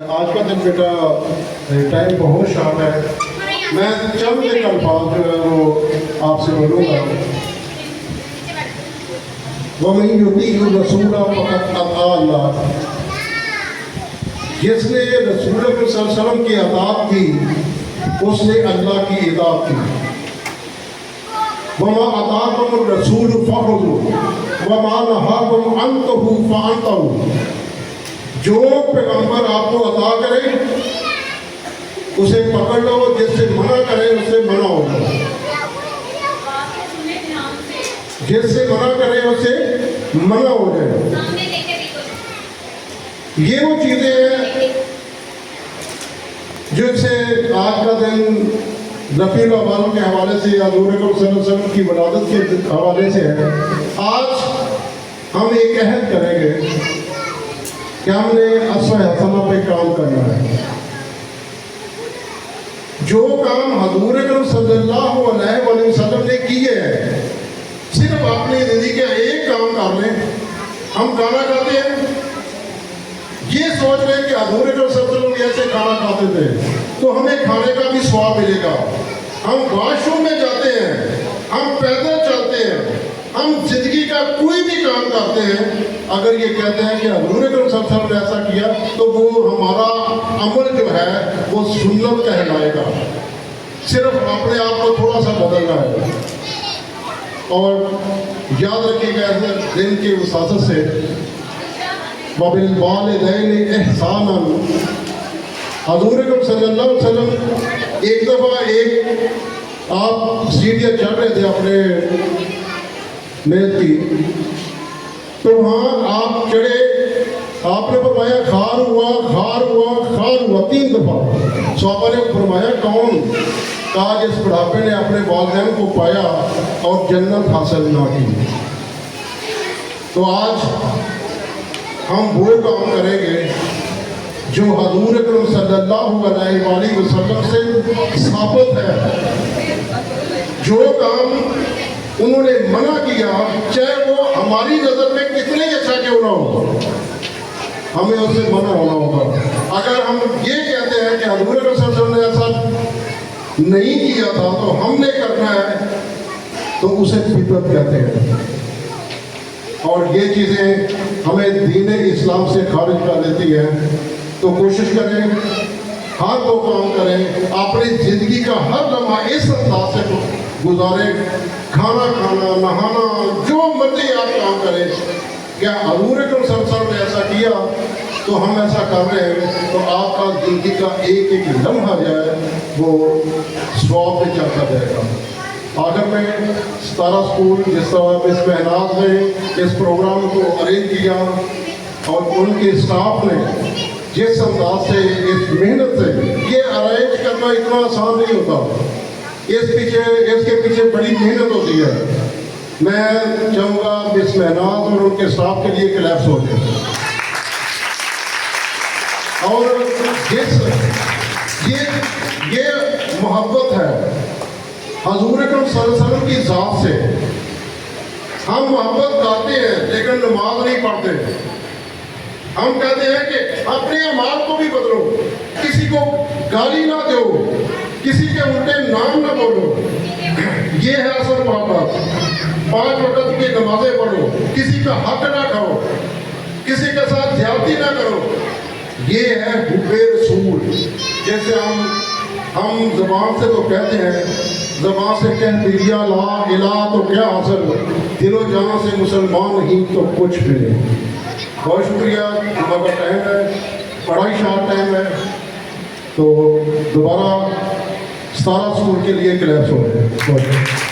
آج کا دن بیٹا ٹائم بہت شارٹ ہے. میں چند ایک الفاظ جو ہے وہ آپ سے بولوں گا. وَمَن يُطِعِ الرَّسُولَ فَقَدْ أَطَاعَ اللَّهَ. جس نے رسول اللہ صلی اللہ علیہ وسلم کی اطاعت کی اس نے اللہ کی اطاعت کی. وَمَا أَطَاعَكُمُ الرَّسُولُ فَخُذُوهُ وَمَا نَهَاكُمْ عَنْهُ فَانْتَهُوا. جو پیغمبر آپ کو عطا کرے اسے پکڑ لو، جس سے منع کرے اس سے منع ہو جاؤ. جس سے منع کرے اس سے منع ہو جائے. یہ وہ چیزیں ہیں جن سے آج کا دن رفیع الاوال کے حوالے سے یا حضور اکرم صلی اللہ علیہ وسلم کی ولادت کے حوالے سے ہے. آج ہم ایک عہد کریں گے کہ ہم نے اسوہ حسنہ پہ کام کرنا ہے. جو کام حضور اکرم صلی اللہ علیہ وسلم نے کیے ہیں صرف اپنی زندگی کا ایک کام کر لیں. ہم کھانا کھاتے ہیں، یہ سوچ رہے ہیں کہ حضور اکرم صلی اللہ علیہ وسلم ایسے کھانا کھاتے تھے تو ہمیں کھانے کا بھی ثواب ملے گا. ہم واش روم میں جاتے ہیں، ہم پیدل چلتے ہیں، ہم زندگی کا کوئی بھی کام کرتے ہیں، اگر یہ کہتے ہیں کہ حضور اکرم صلی اللہ علیہ وسلم نے ایسا کیا تو وہ ہمارا عمل جو ہے وہ سنت کہلائے گا. صرف اپنے آپ کو تھوڑا سا بدلنا ہے. اور یاد رکھیے گا دن کی وساطت سے وَبِالْوَالِدَيْنِ إِحْسَانًا. حضور اکرم صلی اللہ علیہ وسلم ایک دفعہ آپ سیڑھیاں چڑھ رہے تھے اپنے محل کی، تو وہاں آپ چڑھے، آپ نے فرمایا خار ہوا خار ہوا خار ہوا 3 دفعہ. صحابہ نے فرمایا کون؟ کہا جس بڑھاپے نے اپنے والدین کو پایا اور جنت حاصل نہ کی. تو آج ہم وہ کام کریں گے جو حضور اکرم صلی اللہ علیہ وآلہ وسلم سے ثابت ہے. جو کام انہوں نے منع کیا چاہے وہ ہماری نظر میں کتنے اچھا کیوں نہ ہو، ہمیں اس سے منع ہونا ہوگا. اگر ہم یہ کہتے ہیں کہ حضور اکرم صلی اللہ علیہ وسلم نے ایسا نہیں کیا تھا تو ہم نے کرنا ہے تو اسے بدعت کہتے ہیں. اور یہ چیزیں ہمیں دین اسلام سے خارج کر دیتی ہیں. تو کوشش کریں، ہر وہ کام کریں، اپنی زندگی کا ہر لمحہ اس انداز سے گزاریں. کھانا کھانا، نہانا، جو مرضی آپ کام کریں، کیا حضور اکرم صلی اللہ علیہ وسلم نے ایسا کیا تو ہم ایسا کر رہے ہیں تو آپ کا زندگی کا ایک ایک لمحہ جائے وہ ثواب میں چلتا جائے گا. آخر میں ستارہ اسکول جس طرح اس مہناز نے اس پروگرام کو ارینج کیا اور ان کے اسٹاف نے جس انداز سے اس محنت سے، یہ ارینج کرنا اتنا آسان نہیں ہوتا، اس کے پیچھے بڑی محنت ہوتی ہے. میں چاہوں گا اس مہناز اور ان کے اسٹاف کے لیے کلیپس ہو جائے. اور یہ محبت ہے حضور اکرم صلی اللہ علیہ وسلم کی ذات سے. ہم محبت کرتے ہیں لیکن نماز نہیں پڑھتے. ہم کہتے ہیں کہ اپنے اعمال کو بھی بدلو، کسی کو گالی نہ دو، کسی کے الٹے نام نہ بولو. یہ ہے اصل محبت. 5 وقت کی نمازیں پڑھو، کسی کا حق نہ کھاؤ، کسی کے ساتھ زیادتی نہ کرو. یہ ہے حب رسول. جیسے ہم زبان سے تو کہتے ہیں، زبان سے کہہ دیا لا الہ تو کیا حاصل، دل و جان سے مسلمان نہیں تو کچھ بھی نہیں. بہت شکریہ. صبح کا ٹائم ہے، بڑا ہی شارٹ ٹائم ہے، تو دوبارہ ستارہ اسکول کے لیے کلیپس ہو رہے ہیں.